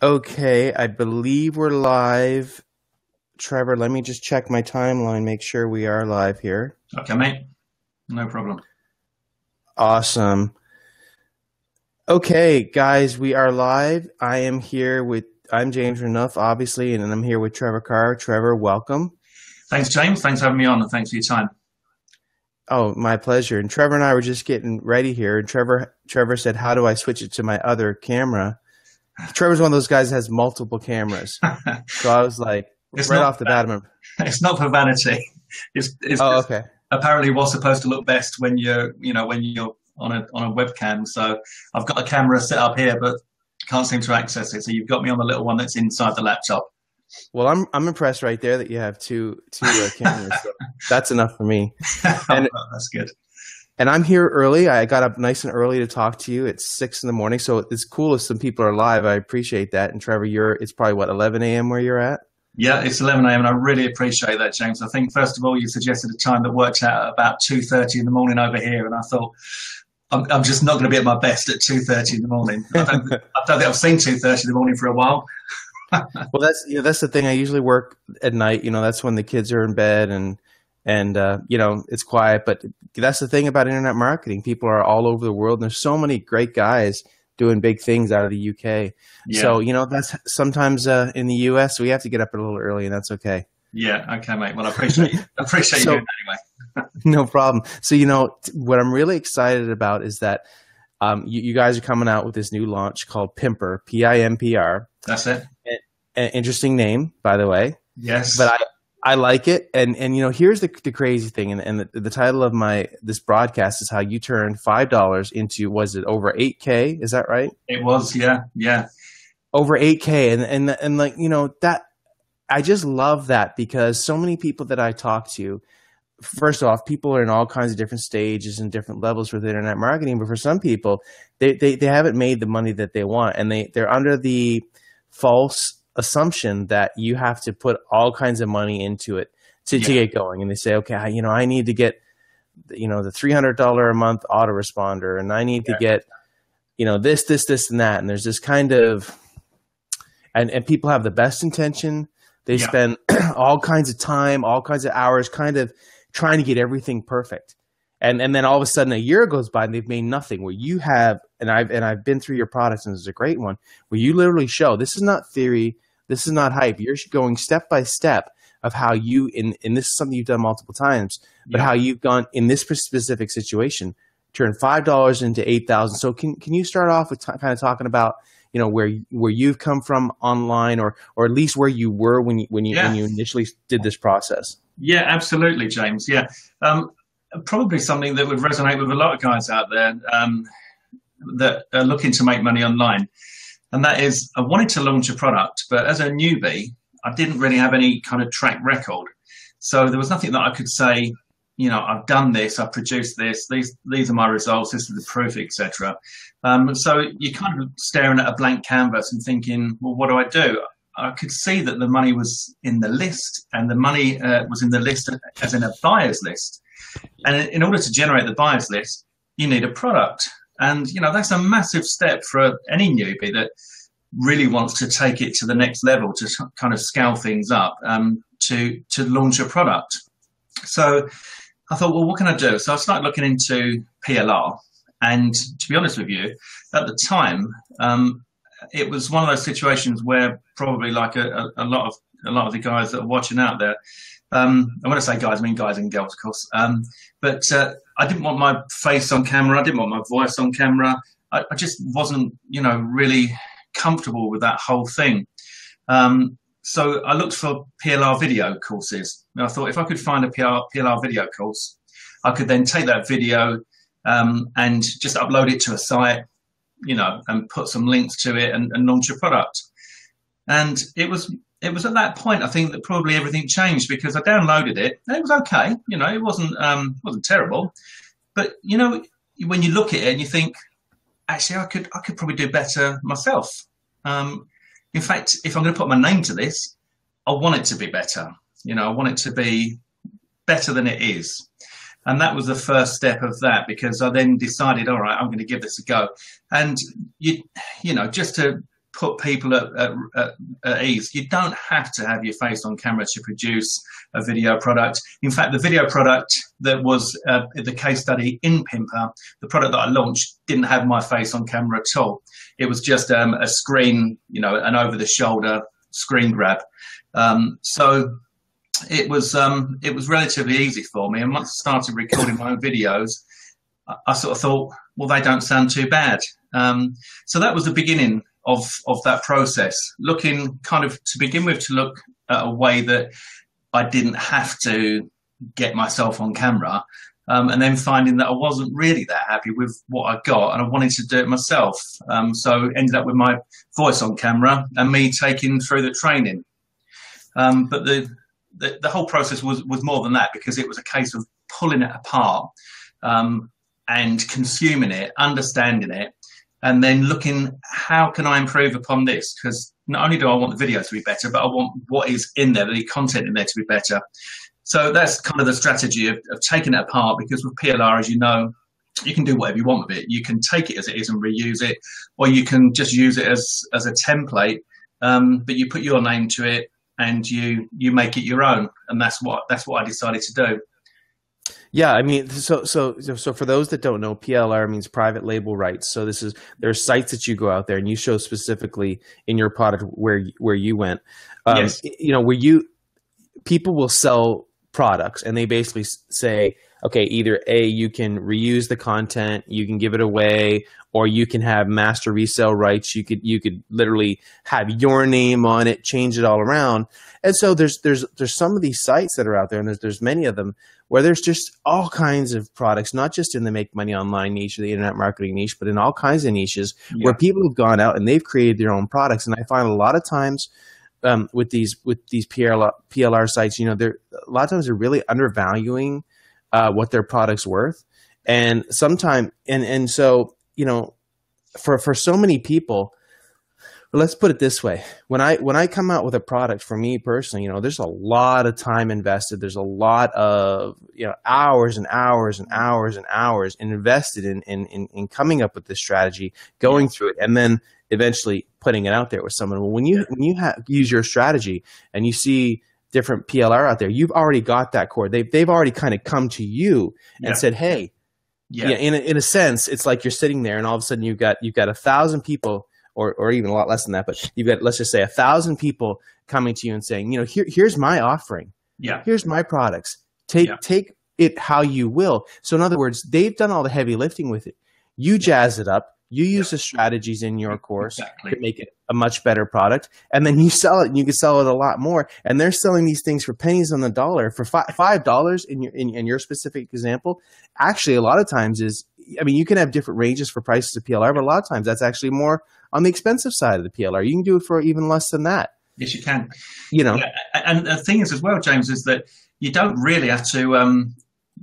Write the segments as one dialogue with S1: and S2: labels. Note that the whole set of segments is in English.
S1: Okay, I believe we're live. Trevor, let me just check my timeline, make sure we are live here.
S2: Okay, mate. No problem.
S1: Awesome. Okay, guys, we are live. I'm James Renouf, obviously, and I'm here with Trevor Carr. Trevor, welcome.
S2: Thanks, James. Thanks for having me on, and thanks for your time.
S1: Oh, my pleasure. And Trevor and I were just getting ready here, and Trevor said, "How do I switch it to my other camera?" Trevor's one of those guys that has multiple cameras. So I was like,
S2: It's
S1: right
S2: not
S1: off the bat,
S2: it's not for vanity. It's
S1: oh,
S2: just
S1: okay.
S2: apparently what's supposed to look best when you're on a webcam. So I've got a camera set up here, but can't seem to access it. So you've got me on the little one that's inside the laptop.
S1: Well, I'm impressed right there that you have two cameras. So that's enough for me. And
S2: That's good.
S1: and I'm here early. I got up nice and early to talk to you. It's 6 in the morning, so it's cool if some people are live. I appreciate that. And Trevor, it's probably what, 11 a.m. where you're at?
S2: Yeah, it's 11 a.m. and I really appreciate that, James. I think first of all you suggested a time that worked out at about 2:30 in the morning over here, and I thought I'm just not going to be at my best at 2:30 in the morning. I don't think I've seen 2:30 in the morning for a while.
S1: Well, that's the thing. I usually work at night. That's when the kids are in bed and it's quiet. But that's the thing about internet marketing. People are all over the world, and there's so many great guys doing big things out of the UK.
S2: Yeah.
S1: So that's sometimes in the US we have to get up a little early, and that's okay.
S2: Yeah. Okay, mate. Well, I appreciate you. I appreciate you doing that anyway.
S1: No problem. So what I'm really excited about is that you guys are coming out with this new launch called Pimper, Pimpr.
S2: That's it.
S1: An interesting name, by the way.
S2: Yes.
S1: But I like it, and here's the crazy thing, and the title of this broadcast is how you turned $5 into, was it over 8K? Is that right?
S2: It was, yeah.
S1: Over 8K, and that I just love that, because so many people that I talk to, first off, people are in all kinds of different stages and different levels with internet marketing, but for some people, they haven't made the money that they want, and they're under the false assumption that you have to put all kinds of money into it to get going. And they say, okay, I need to get, the $300 a month autoresponder, and I need to get, this, and that. And there's this kind of, and people have the best intention. They spend all kinds of time, all kinds of hours kind of trying to get everything perfect. And then all of a sudden a year goes by and they've made nothing, where you have, and I've been through your products, and this is a great one, where you literally show, this is not theory, this is not hype. You're going step by step of how you, and this is something you've done multiple times, but how you've gone in this specific situation, turn $5 into 8,000. So can you start off with kind of talking about, where you've come from online, or at least where you were when you initially did this process?
S2: Yeah, absolutely, James. Yeah. Probably something that would resonate with a lot of guys out there that are looking to make money online. And that is, I wanted to launch a product, but as a newbie, I didn't really have any kind of track record. So there was nothing that I could say, I've done this, I've produced this, these are my results, this is the proof, etc. So you're kind of staring at a blank canvas and thinking, well, what do I do? I could see that the money was in the list, and the money was in the list as in a buyer's list. And in order to generate the buyer's list, you need a product. And, that's a massive step for any newbie that really wants to take it to the next level, to kind of scale things up, to launch a product. So I thought, well, what can I do? So I started looking into PLR. And to be honest with you, at the time, it was one of those situations where probably like a lot of the guys that are watching out there, and when I say guys, I mean guys and girls, of course. But I didn't want my face on camera. I didn't want my voice on camera. I just wasn't, really comfortable with that whole thing. So I looked for PLR video courses. And I thought if I could find a PLR video course, I could then take that video and just upload it to a site, and put some links to it and launch a product. And it was at that point, I think, that probably everything changed, because I downloaded it. And it was okay. It wasn't terrible. But, when you look at it and you think, actually, I could probably do better myself. In fact, if I'm going to put my name to this, I want it to be better. I want it to be better than it is. And that was the first step of that, because I then decided, all right, I'm going to give this a go. And, just to put people at ease. You don't have to have your face on camera to produce a video product. In fact, the video product that was the case study in Pimper, the product that I launched, didn't have my face on camera at all. It was just a screen, an over-the-shoulder screen grab. So it was relatively easy for me. And once I started recording my own videos, I sort of thought, well, they don't sound too bad. So that was the beginning of that process, looking kind of to begin with to look at a way that I didn't have to get myself on camera, and then finding that I wasn't really that happy with what I got and I wanted to do it myself. So ended up with my voice on camera and me taking through the training. But the whole process was more than that, because it was a case of pulling it apart and consuming it, understanding it, and then looking, how can I improve upon this? Because not only do I want the video to be better, but I want what is in there, the content in there, to be better. So that's kind of the strategy of taking it apart, because with PLR, as you know, you can do whatever you want with it. You can take it as it is and reuse it, or you can just use it as a template, but you put your name to it and you make it your own. And that's what I decided to do.
S1: Yeah, I mean, so for those that don't know, PLR means private label rights. So there are sites that you go out there and you show specifically in your product where you went.
S2: Yes.
S1: Where people will sell products and they basically say, okay, either A, you can reuse the content, you can give it away, or you can have master resale rights. You could literally have your name on it, change it all around. And so there's some of these sites that are out there, and there's many of them, where there's just all kinds of products, not just in the make money online niche or the internet marketing niche, but in all kinds of niches where people have gone out and they've created their own products. And I find a lot of times with these PLR sites, a lot of times they're really undervaluing what their product's worth. And sometimes, and so, for so many people, let's put it this way. When I come out with a product, for me personally, there's a lot of time invested. There's a lot of, hours and hours and hours and hours invested in coming up with this strategy, going through it, and then eventually putting it out there with someone. Well, when you use your strategy and you see different PLR out there, you've already got that core. They've already kind of come to you and said, hey, in a sense, it's like you're sitting there and all of a sudden you've got 1,000 people, or even a lot less than that, but you've got, let's just say, 1,000 people coming to you and saying, here's my offering.
S2: Yeah.
S1: Here's my products. Take it how you will. So in other words, they've done all the heavy lifting with it. You jazz it up. You use the strategies in your course to make it a much better product, and then you sell it, and you can sell it a lot more. And they're selling these things for pennies on the dollar. For $5 in your specific example, actually a lot of times you can have different ranges for prices of PLR, but a lot of times that's actually more on the expensive side of the PLR. You can do it for even less than that.
S2: Yes, you can. And the thing is as well, James, is that you don't really have to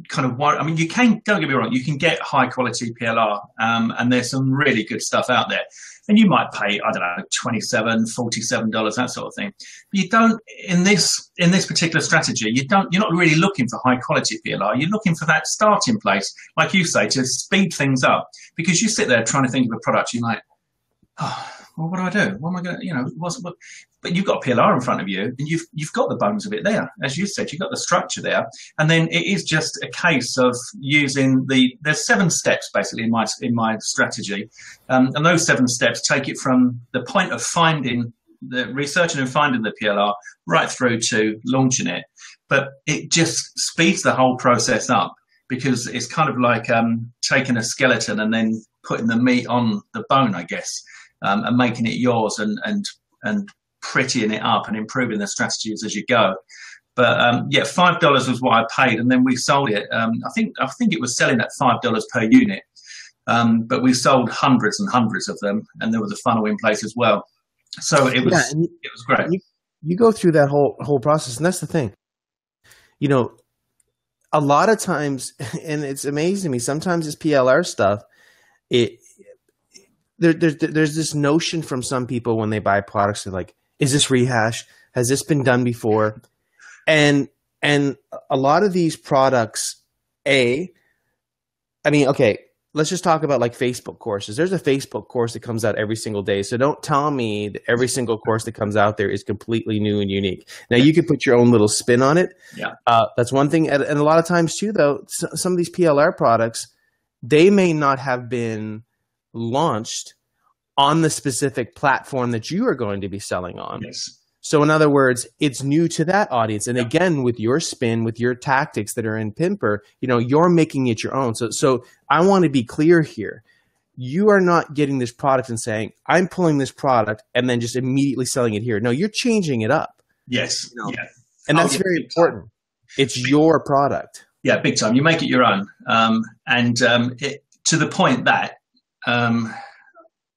S2: kind of worry. I mean, you can, don't get me wrong, you can get high quality PLR, and there's some really good stuff out there. And you might pay, I don't know, $27, $47, that sort of thing. But you don't, in this particular strategy, you're not really looking for high quality PLR. You're looking for that starting place, like you say, to speed things up. Because you sit there trying to think of a product, you're like, oh, well, what do I do? What am I going to, what? But you've got a PLR in front of you, and you've got the bones of it there. As you said, you've got the structure there. And then it is just a case of using there's 7 steps basically in my strategy. And those 7 steps take it from the point of researching and finding the PLR right through to launching it. But it just speeds the whole process up, because it's kind of like taking a skeleton and then putting the meat on the bone, I guess, and making it yours and prettying it up and improving the strategies as you go. But $5 was what I paid, and then we sold it. I think it was selling at $5 per unit, but we sold hundreds and hundreds of them, and there was a funnel in place as well. So it was great.
S1: You go through that whole process, and that's the thing. A lot of times, and it's amazing to me, sometimes this PLR stuff, there's this notion from some people when they buy products, they're like, is this rehash? Has this been done before? And a lot of these products, let's just talk about like Facebook courses. There's a Facebook course that comes out every single day. So don't tell me that every single course that comes out there is completely new and unique. Now you can put your own little spin on it.
S2: Yeah.
S1: That's one thing. And a lot of times too, though, some of these PLR products, they may not have been launched on the specific platform that you are going to be selling on.
S2: Yes.
S1: So in other words, it's new to that audience. And again, with your spin, with your tactics that are in Pimper, you're making it your own. So I want to be clear here. You are not getting this product and saying, I'm pulling this product and then just immediately selling it here. No, you're changing it up.
S2: Yes. Yeah.
S1: And that's very important. It's your product.
S2: Yeah, big time. You make it your own. To the point that,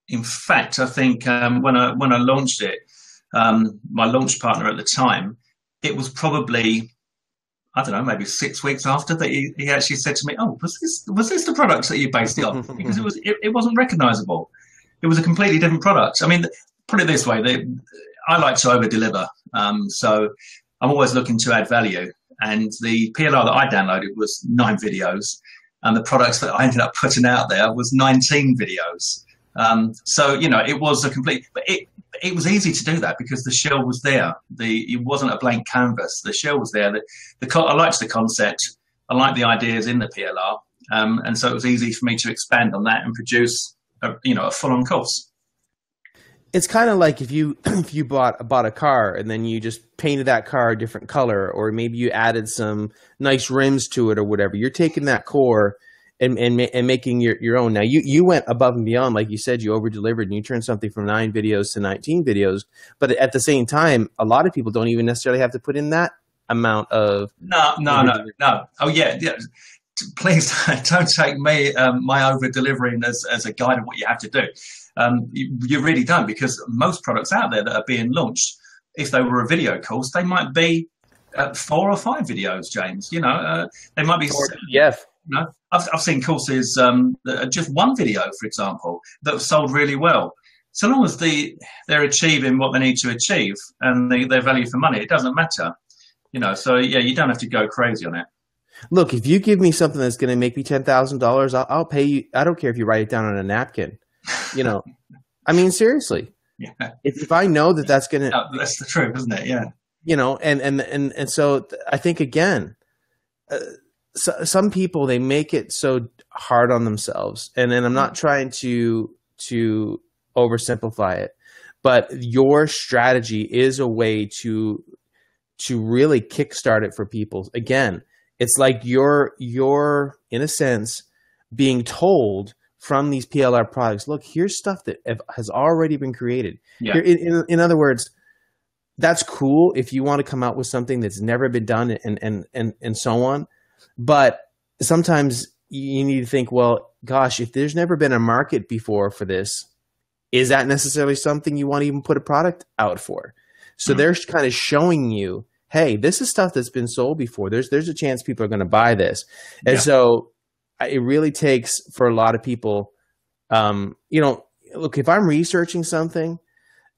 S2: in fact, I think when I launched it, my launch partner at the time, it was probably, I don't know, maybe 6 weeks after that he actually said to me, "Oh, was this the product that you based it on?" Because it wasn't recognizable. It was a completely different product. I mean, put it this way, I like to over deliver. So I'm always looking to add value. And the PLR that I downloaded was 9 videos. And the products that I ended up putting out there was 19 videos. So, it was a complete, but it was easy to do that because the shell was there. It wasn't a blank canvas. The shell was there. I liked the concept. I liked the ideas in the PLR. And so it was easy for me to expand on that and produce a full-on course.
S1: It's kind of like if you bought a car and then you just painted that car a different color, or maybe you added some nice rims to it or whatever. You're taking that core and making your own. Now you went above and beyond, like you said, you over delivered and you turned something from 9 videos to 19 videos. But at the same time, a lot of people don't even necessarily have to put in that amount of.
S2: No. Oh yeah. Please don't take me my over delivering as a guide of what you have to do. You really don't, because most products out there that are being launched, if they were a video course, they might be 4 or 5 videos, James. They might be.
S1: Yes.
S2: I've seen courses that are just 1 video, for example, that have sold really well. So long as they're achieving what they need to achieve and their value for money, it doesn't matter. So yeah, you don't have to go crazy on it.
S1: Look, if you give me something that's going to make me $10,000, I'll pay you. I don't care if you write it down on a napkin. I mean, seriously.
S2: Yeah.
S1: If I know that that's going to,
S2: that's the truth, isn't it? Yeah.
S1: And so I think again, some people, they make it so hard on themselves, and then I'm not trying to oversimplify it, but your strategy is a way to really kickstart it for people. Again, it's like you're in a sense being told from these PLR products, look, here's stuff that has already been created. Yeah. In other words, that's cool if you want to come out with something that's never been done and so on. But sometimes you need to think, well, gosh, if there's never been a market before for this, is that necessarily something you want to even put a product out for? So they're kind of showing you, hey, this is stuff that's been sold before. There's a chance people are going to buy this. And so it really takes for a lot of people, look, if I'm researching something,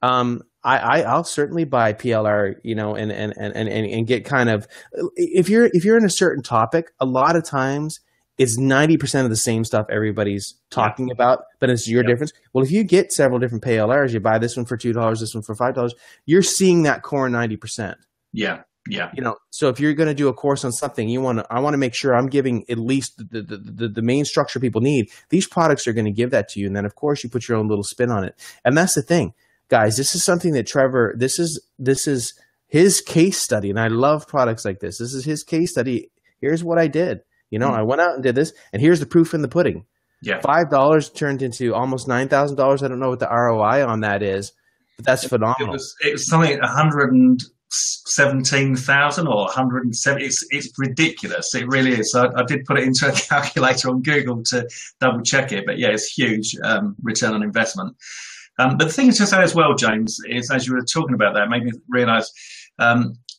S1: I'll certainly buy PLR, and get kind of, if you're in a certain topic, a lot of times it's 90% of the same stuff everybody's talking about, but it's your difference. Well, if you get several different PLRs, you buy this one for $2, this one for $5, you're seeing that core 90%.
S2: Yeah. Yeah.
S1: So if you're going to do a course on something, I want to make sure I'm giving at least the main structure people need. These products are going to give that to you. And then of course you put your own little spin on it. And that's the thing, guys, this is something that Trevor, this is his case study. And I love products like this. This is his case study. Here's what I did. I went out and did this, and here's the proof in the pudding. Yeah. $5 turned into almost $9,000. I don't know what the ROI on that is, but that's phenomenal.
S2: It was something 117,000 or 170. It's ridiculous. It really is. So I did put it into a calculator on Google to double check it, but yeah, it's huge return on investment. But the thing to say as well, James, is as you were talking about that, made me realise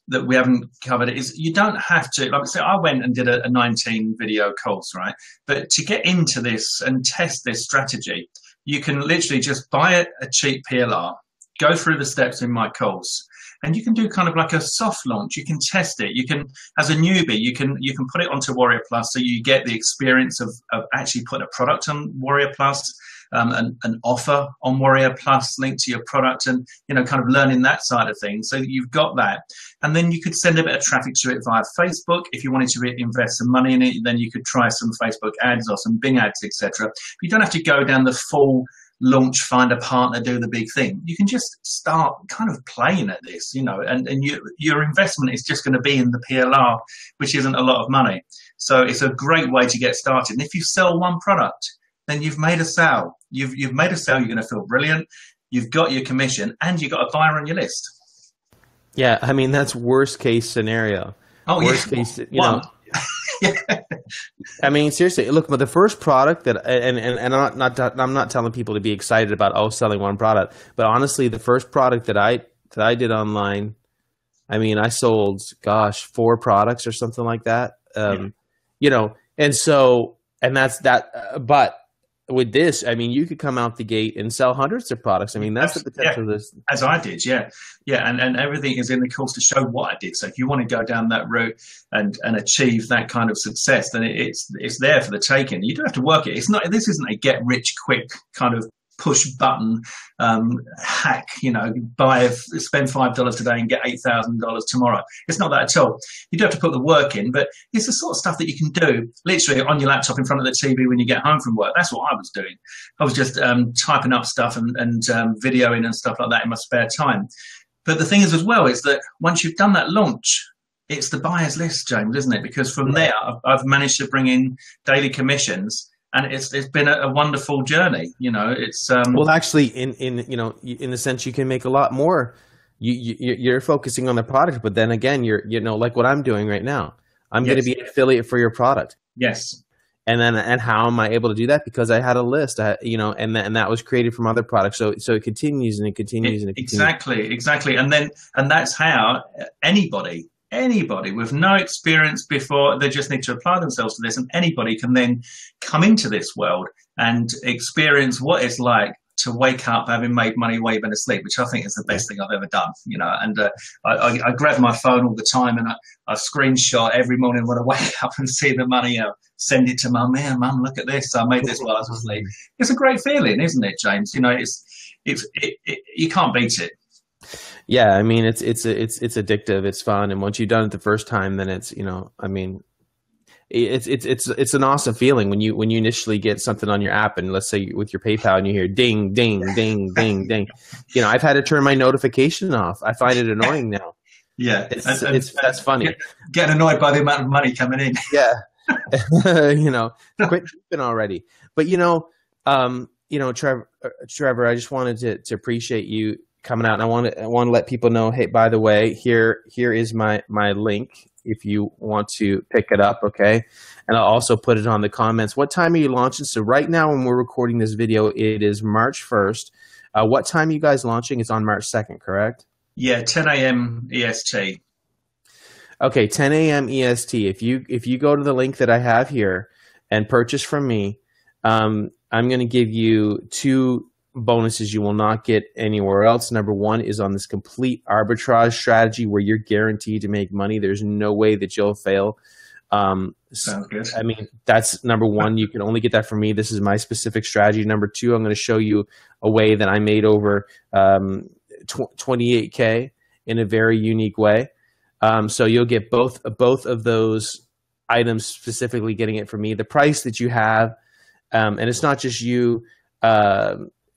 S2: that we haven't covered it, is you don't have to, like I said, I went and did a 19 video course, right? But to get into this and test this strategy, you can literally just buy a cheap PLR, go through the steps in my course, and you can do kind of like a soft launch. You can test it. You can, as a newbie, you can put it onto Warrior Plus, so you get the experience of actually putting a product on Warrior Plus. An offer on Warrior Plus linked to your product, and kind of learning that side of things. So you've got that, and then you could send a bit of traffic to it via Facebook. If you wanted to invest some money in it, then you could try some Facebook ads or some Bing ads, etc. But you don't have to go down the full launch, find a partner, do the big thing. You can just start kind of playing at this, and your investment is just going to be in the PLR, which isn't a lot of money. So it's a great way to get started. And if you sell one product, then you've made a sale. You've made a sale. You're going to feel brilliant. You've got your commission, and you've got a buyer on your list.
S1: Yeah, I mean, that's worst case scenario.
S2: Oh,
S1: worst
S2: yeah.
S1: case, yeah. I mean, seriously, look, but the first product that, and I'm not telling people to be excited about selling one product, but honestly, the first product that I did online, I mean, I sold 4 products or something like that. And that's that, but with this, I mean, you could come out the gate and sell hundreds of products. I mean, that's the potential of this.
S2: As I did, yeah. And everything is in the course to show what I did. So if you want to go down that route and achieve that kind of success, then it's there for the taking. You don't have to work it. This isn't a get rich quick kind of push button hack, spend $5 today and get $8,000 tomorrow. It's not that at all. You do have to put the work in, but it's the sort of stuff that you can do literally on your laptop in front of the TV when you get home from work. That's what I was doing. I was just typing up stuff and videoing and stuff like that in my spare time. But the thing is as well is that once you've done that launch, it's the buyer's list, James, isn't it? Because from there, I've managed to bring in daily commissions. And it's been a wonderful journey, It's
S1: well, actually, in the sense you can make a lot more. You're focusing on the product, but then again, you're like what I'm doing right now. I'm going to be an affiliate for your product.
S2: Yes.
S1: And how am I able to do that? Because I had a list, and that was created from other products. So it continues and it continues and it continues.
S2: Exactly. And that's how anybody with no experience before, they just need to apply themselves to this, and anybody can then come into this world and experience what it's like to wake up having made money while you've been asleep, which I think is the best thing I've ever done, and I grab my phone all the time, and I screenshot every morning when I wake up and see the money, send it to mum. Yeah, mum, look at this, I made this while I was asleep. It's a great feeling, isn't it, James? It's you can't beat it.
S1: Yeah, I mean, it's addictive. It's fun, and once you've done it the first time, then it's I mean, it's an awesome feeling when you initially get something on your app, and let's say with your PayPal, and you hear ding, ding, ding, ding, ding. I've had to turn my notification off. I find it annoying now.
S2: Yeah,
S1: that's funny.
S2: Getting annoyed by the amount of money coming in.
S1: Yeah, quit keeping already. But Trevor, I just wanted to appreciate you coming out, and I want to let people know, hey, by the way, here is my link if you want to pick it up, okay? And I'll also put it on the comments. What time are you launching? So right now when we're recording this video, it is March 1st. What time are you guys launching? It's on March 2nd, correct?
S2: Yeah, 10 a.m. EST.
S1: Okay, 10 a.m. EST. If you go to the link that I have here and purchase from me, I'm going to give you 2 bonuses you will not get anywhere else. Number 1 is on this complete arbitrage strategy where you're guaranteed to make money. There's no way that you'll fail.
S2: Sounds good.
S1: I mean, that's number 1. You can only get that from me. This is my specific strategy. Number 2, I'm going to show you a way that I made over 28K in a very unique way. So you'll get both of those items, specifically getting it from me. The price that you have, and it's not just you,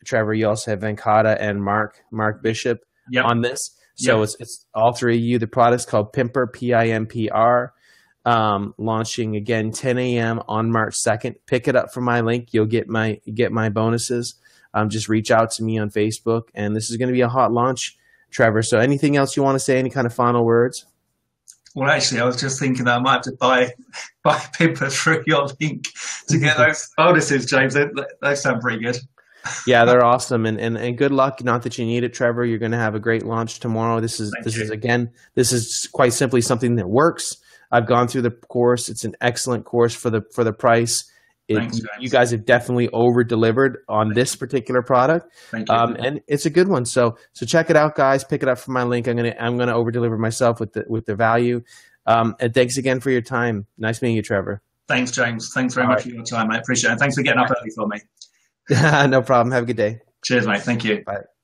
S1: Trevor, you also have Venkata and Mark Bishop on this. So it's all 3 of you. The product's called Pimper, Pimpr, launching again 10 a.m. on March 2nd. Pick it up from my link. You'll get my bonuses. Just reach out to me on Facebook, and this is going to be a hot launch, Trevor. So anything else you want to say? Any kind of final words?
S2: Well, actually, I was just thinking that I might have to buy Pimper through your link to get those bonuses, James. They sound pretty good.
S1: Yeah, they're awesome, and good luck. Not that you need it, Trevor. You're going to have a great launch tomorrow. This is quite simply something that works. I've gone through the course. It's an excellent course for the price,
S2: Thanks,
S1: You
S2: James.
S1: guys have definitely over delivered on this particular product,
S2: Thank you.
S1: and it's a good one. So check it out, guys. Pick it up from my link. I'm gonna over deliver myself with the value. And thanks again for your time. Nice meeting you, Trevor.
S2: Thanks, James. Thanks very much for your time. I appreciate it. And thanks for getting up early for me.
S1: No problem. Have a good day.
S2: Cheers, mate. Thank you.
S1: Bye.